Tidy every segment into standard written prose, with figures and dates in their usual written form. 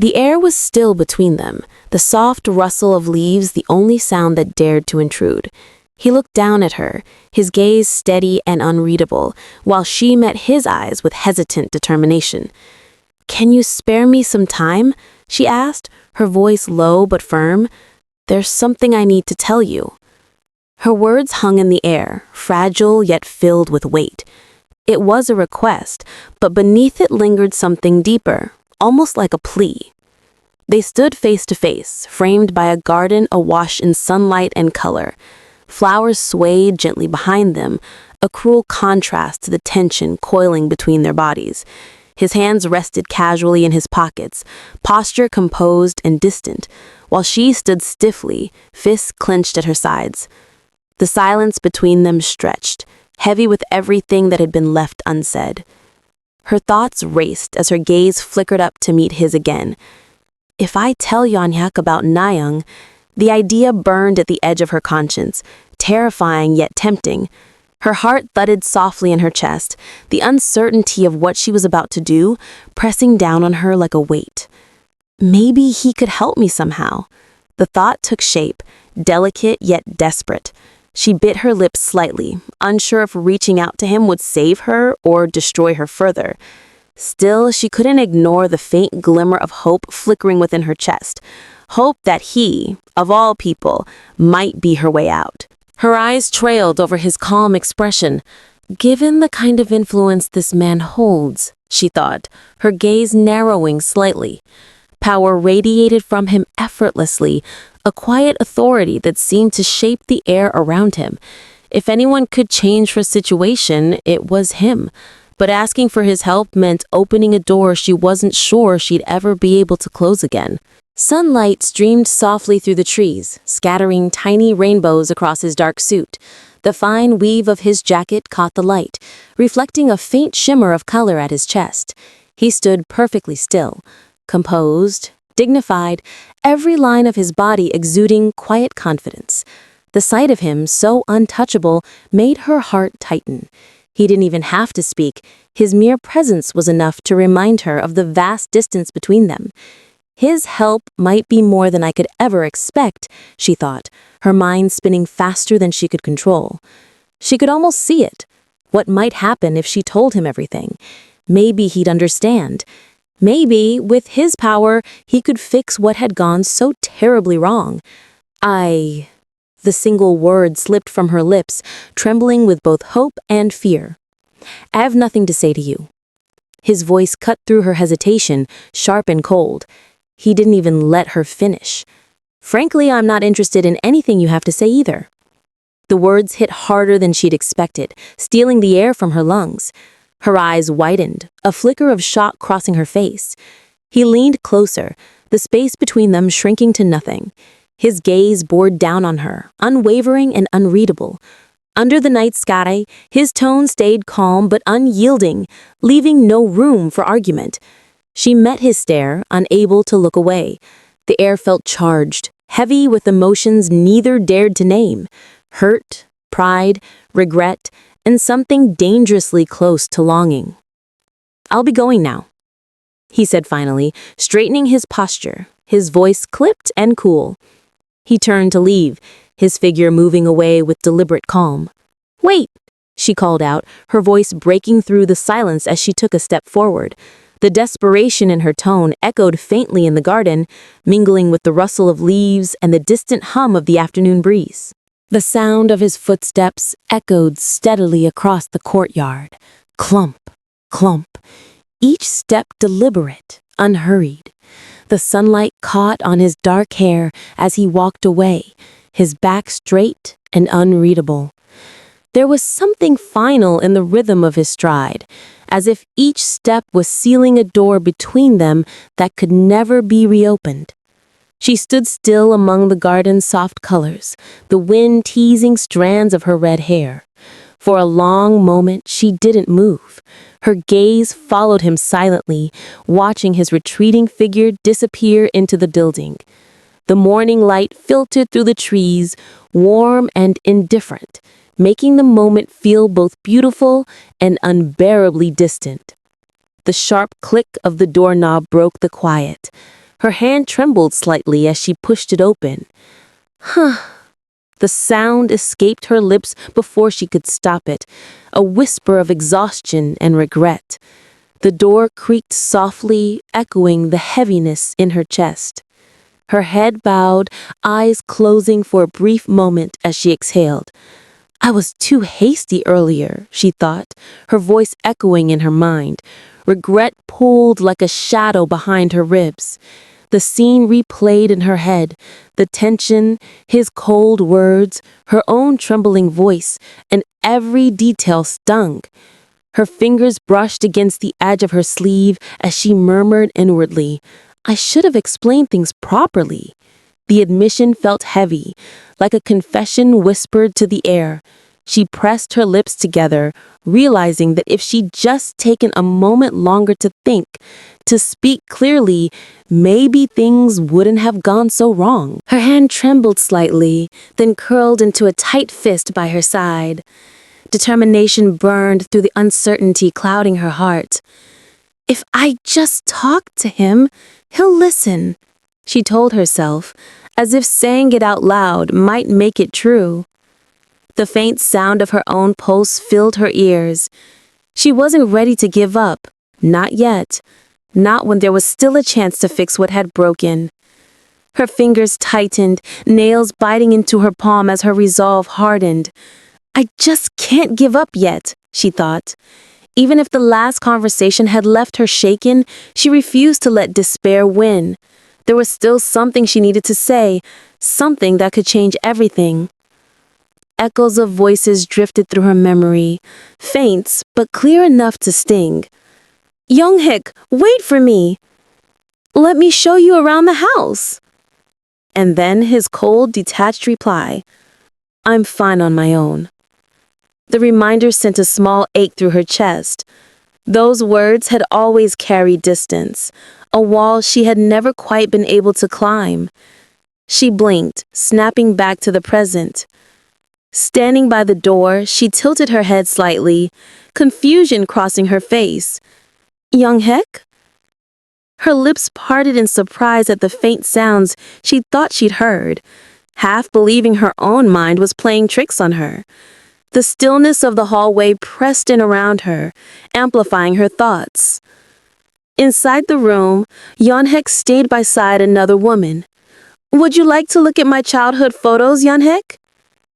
The air was still between them, the soft rustle of leaves the only sound that dared to intrude. He looked down at her, his gaze steady and unreadable, while she met his eyes with hesitant determination. "Can you spare me some time?" she asked, her voice low but firm. "There's something I need to tell you." Her words hung in the air, fragile yet filled with weight. It was a request, but beneath it lingered something deeper, almost like a plea. They stood face to face, framed by a garden awash in sunlight and color. Flowers swayed gently behind them, a cruel contrast to the tension coiling between their bodies. His hands rested casually in his pockets, posture composed and distant, while she stood stiffly, fists clenched at her sides. The silence between them stretched, heavy with everything that had been left unsaid. Her thoughts raced as her gaze flickered up to meet his again. If I tell Yonhyak about Nayoung, the idea burned at the edge of her conscience, terrifying yet tempting. Her heart thudded softly in her chest, the uncertainty of what she was about to do pressing down on her like a weight. Maybe he could help me somehow. The thought took shape, delicate yet desperate. She bit her lips slightly, unsure if reaching out to him would save her or destroy her further. Still, she couldn't ignore the faint glimmer of hope flickering within her chest. Hope that he, of all people, might be her way out. Her eyes trailed over his calm expression. Given the kind of influence this man holds, she thought, her gaze narrowing slightly. Power radiated from him effortlessly, a quiet authority that seemed to shape the air around him. If anyone could change her situation, it was him. But asking for his help meant opening a door she wasn't sure she'd ever be able to close again. Sunlight streamed softly through the trees, scattering tiny rainbows across his dark suit. The fine weave of his jacket caught the light, reflecting a faint shimmer of color at his chest. He stood perfectly still, composed, dignified, every line of his body exuding quiet confidence. The sight of him, so untouchable, made her heart tighten. He didn't even have to speak. His mere presence was enough to remind her of the vast distance between them. His help might be more than I could ever expect, she thought, her mind spinning faster than she could control. She could almost see it. What might happen if she told him everything? Maybe he'd understand. Maybe, with his power, he could fix what had gone so terribly wrong. The single word slipped from her lips, trembling with both hope and fear. "I have nothing to say to you." His voice cut through her hesitation, sharp and cold. He didn't even let her finish. "Frankly, I'm not interested in anything you have to say either." The words hit harder than she'd expected, stealing the air from her lungs. Her eyes widened, a flicker of shock crossing her face. He leaned closer, the space between them shrinking to nothing. His gaze bored down on her, unwavering and unreadable. Under the night sky, his tone stayed calm but unyielding, leaving no room for argument. She met his stare, unable to look away. The air felt charged, heavy with emotions neither dared to name. Hurt, pride, regret, and something dangerously close to longing. "I'll be going now," he said finally, straightening his posture, his voice clipped and cool. He turned to leave, his figure moving away with deliberate calm. "Wait," she called out, her voice breaking through the silence as she took a step forward. The desperation in her tone echoed faintly in the garden, mingling with the rustle of leaves and the distant hum of the afternoon breeze. The sound of his footsteps echoed steadily across the courtyard. Clump, clump, each step deliberate, unhurried. The sunlight caught on his dark hair as he walked away, his back straight and unreadable. There was something final in the rhythm of his stride, as if each step was sealing a door between them that could never be reopened. She stood still among the garden's soft colors, the wind teasing strands of her red hair. For a long moment, she didn't move. Her gaze followed him silently, watching his retreating figure disappear into the building. The morning light filtered through the trees, warm and indifferent, making the moment feel both beautiful and unbearably distant. The sharp click of the doorknob broke the quiet. Her hand trembled slightly as she pushed it open. The sound escaped her lips before she could stop it, a whisper of exhaustion and regret. The door creaked softly, echoing the heaviness in her chest. Her head bowed, eyes closing for a brief moment as she exhaled. I was too hasty earlier, she thought, her voice echoing in her mind. Regret pulled like a shadow behind her ribs. The scene replayed in her head, the tension, his cold words, her own trembling voice, and every detail stung. Her fingers brushed against the edge of her sleeve as she murmured inwardly, I should have explained things properly. The admission felt heavy, like a confession whispered to the air. She pressed her lips together, realizing that if she'd just taken a moment longer to think, to speak clearly, maybe things wouldn't have gone so wrong. Her hand trembled slightly, then curled into a tight fist by her side. Determination burned through the uncertainty clouding her heart. If I just talk to him, he'll listen, she told herself, as if saying it out loud might make it true. The faint sound of her own pulse filled her ears. She wasn't ready to give up, not yet, not when there was still a chance to fix what had broken. Her fingers tightened, nails biting into her palm as her resolve hardened. I just can't give up yet, she thought. Even if the last conversation had left her shaken, she refused to let despair win. There was still something she needed to say, something that could change everything. Echoes of voices drifted through her memory, faint but clear enough to sting. Young-hik, wait for me. Let me show you around the house. And then his cold, detached reply, I'm fine on my own. The reminder sent a small ache through her chest. Those words had always carried distance, a wall she had never quite been able to climb. She blinked, snapping back to the present. Standing by the door, she tilted her head slightly, confusion crossing her face. Young-hik? Her lips parted in surprise at the faint sounds she thought she'd heard, half believing her own mind was playing tricks on her. The stillness of the hallway pressed in around her, amplifying her thoughts. Inside the room, Young-hik stayed beside another woman. Would you like to look at my childhood photos, Young-hik?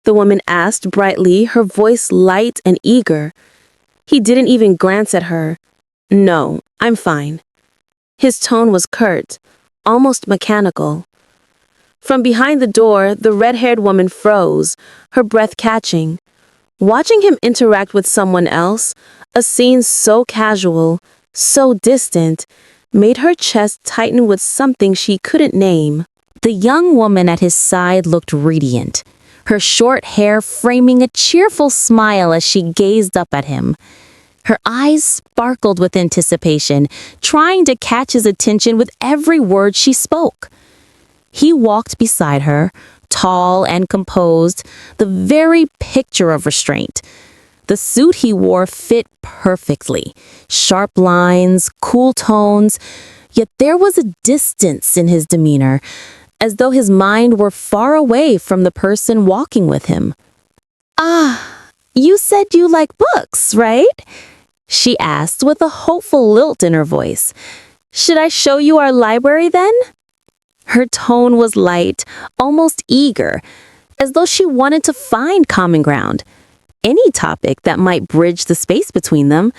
The woman asked brightly, her voice light and eager. He didn't even glance at her. No, I'm fine. His tone was curt, almost mechanical. From behind the door, the red-haired woman froze, her breath catching. Watching him interact with someone else, a scene so casual, so distant, made her chest tighten with something she couldn't name. The young woman at his side looked radiant, her short hair framing a cheerful smile as she gazed up at him. Her eyes sparkled with anticipation, trying to catch his attention with every word she spoke. He walked beside her, tall and composed, the very picture of restraint. The suit he wore fit perfectly, sharp lines, cool tones, yet there was a distance in his demeanor, as though his mind were far away from the person walking with him. Ah, you said you like books, right? She asked with a hopeful lilt in her voice. Should I show you our library then? Her tone was light, almost eager, as though she wanted to find common ground, any topic that might bridge the space between them.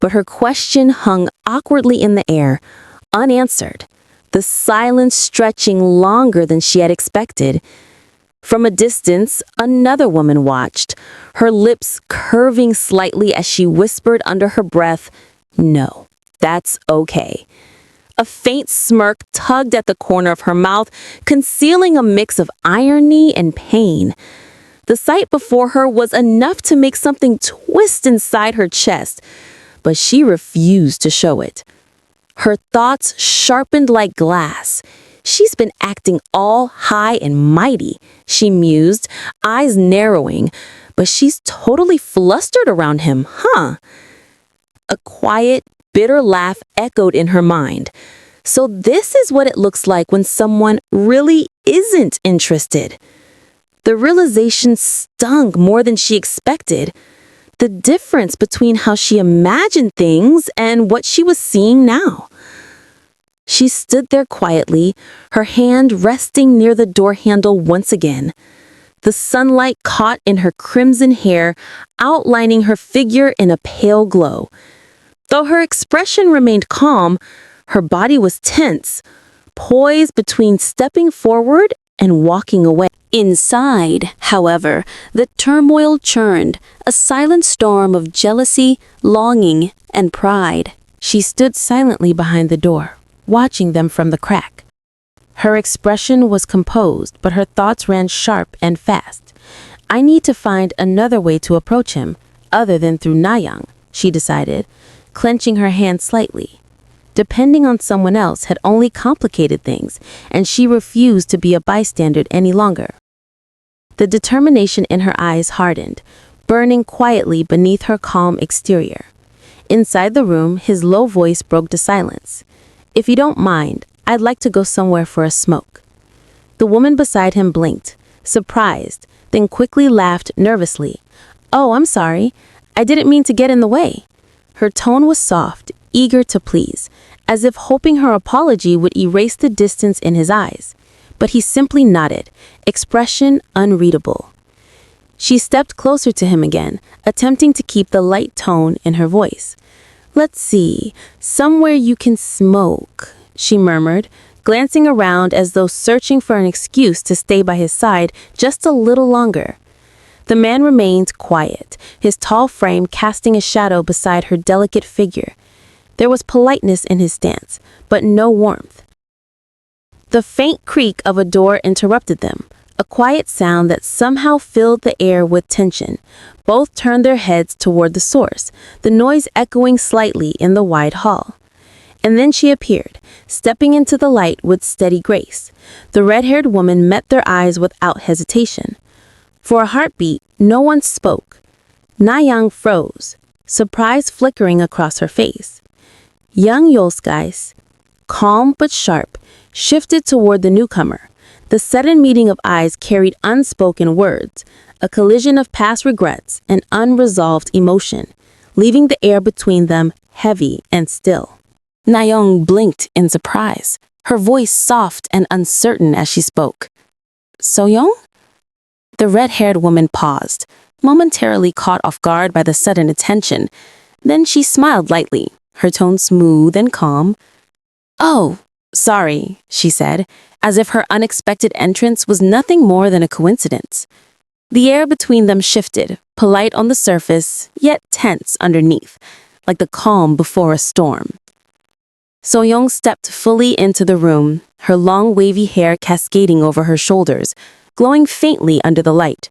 But her question hung awkwardly in the air, unanswered, the silence stretching longer than she had expected. From a distance, another woman watched, her lips curving slightly as she whispered under her breath, "No, that's okay." A faint smirk tugged at the corner of her mouth, concealing a mix of irony and pain. The sight before her was enough to make something twist inside her chest, but she refused to show it. Her thoughts sharpened like glass. She's been acting all high and mighty, she mused, eyes narrowing, but she's totally flustered around him, huh? A quiet, bitter laugh echoed in her mind. So this is what it looks like when someone really isn't interested. The realization stung more than she expected. The difference between how she imagined things and what she was seeing now. She stood there quietly, her hand resting near the door handle once again. The sunlight caught in her crimson hair, outlining her figure in a pale glow. Though her expression remained calm, her body was tense, poised between stepping forward and walking away. Inside, however, the turmoil churned, a silent storm of jealousy, longing, and pride. She stood silently behind the door, watching them from the crack. Her expression was composed, but her thoughts ran sharp and fast. I need to find another way to approach him, other than through Na-young, she decided, clenching her hand slightly. Depending on someone else had only complicated things, and she refused to be a bystander any longer. The determination in her eyes hardened, burning quietly beneath her calm exterior. Inside the room, his low voice broke the silence. "If you don't mind, I'd like to go somewhere for a smoke." The woman beside him blinked, surprised, then quickly laughed nervously. "Oh, I'm sorry. I didn't mean to get in the way." Her tone was soft, eager to please, as if hoping her apology would erase the distance in his eyes. But he simply nodded, expression unreadable. She stepped closer to him again, attempting to keep the light tone in her voice. "Let's see, somewhere you can smoke," she murmured, glancing around as though searching for an excuse to stay by his side just a little longer. The man remained quiet, his tall frame casting a shadow beside her delicate figure. There was politeness in his stance, but no warmth. The faint creak of a door interrupted them, a quiet sound that somehow filled the air with tension. Both turned their heads toward the source, the noise echoing slightly in the wide hall. And then she appeared, stepping into the light with steady grace. The red-haired woman met their eyes without hesitation. For a heartbeat, no one spoke. Na-young froze, surprise flickering across her face. Young Yolskais, calm but sharp, shifted toward the newcomer. The sudden meeting of eyes carried unspoken words, a collision of past regrets and unresolved emotion, leaving the air between them heavy and still. Na-young blinked in surprise, her voice soft and uncertain as she spoke. "So-young?" The red-haired woman paused, momentarily caught off guard by the sudden attention. Then she smiled lightly, her tone smooth and calm. "Oh, sorry," she said, as if her unexpected entrance was nothing more than a coincidence. The air between them shifted, polite on the surface, yet tense underneath, like the calm before a storm. So-young stepped fully into the room, her long wavy hair cascading over her shoulders, glowing faintly under the light.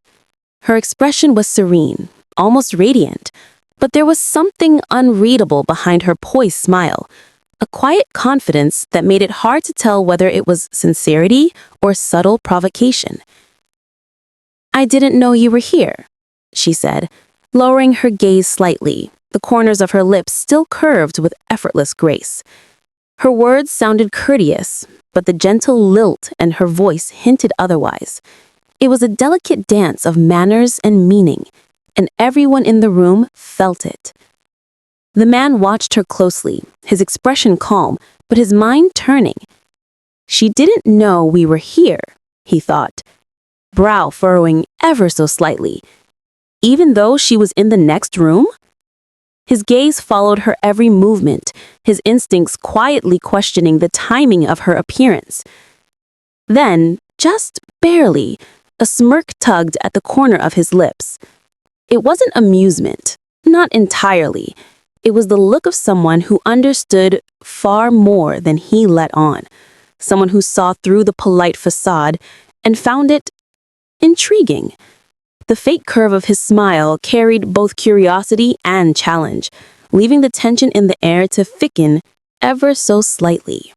Her expression was serene, almost radiant, but there was something unreadable behind her poised smile, a quiet confidence that made it hard to tell whether it was sincerity or subtle provocation. "I didn't know you were here," she said, lowering her gaze slightly, the corners of her lips still curved with effortless grace. Her words sounded courteous, but the gentle lilt in her voice hinted otherwise. It was a delicate dance of manners and meaning, and everyone in the room felt it. The man watched her closely, his expression calm, but his mind turning. "She didn't know we were here," he thought, brow furrowing ever so slightly, even though she was in the next room. His gaze followed her every movement, his instincts quietly questioning the timing of her appearance. Then, just barely, a smirk tugged at the corner of his lips. It wasn't amusement, not entirely. It was the look of someone who understood far more than he let on, someone who saw through the polite facade and found it intriguing. The faint curve of his smile carried both curiosity and challenge, leaving the tension in the air to thicken ever so slightly.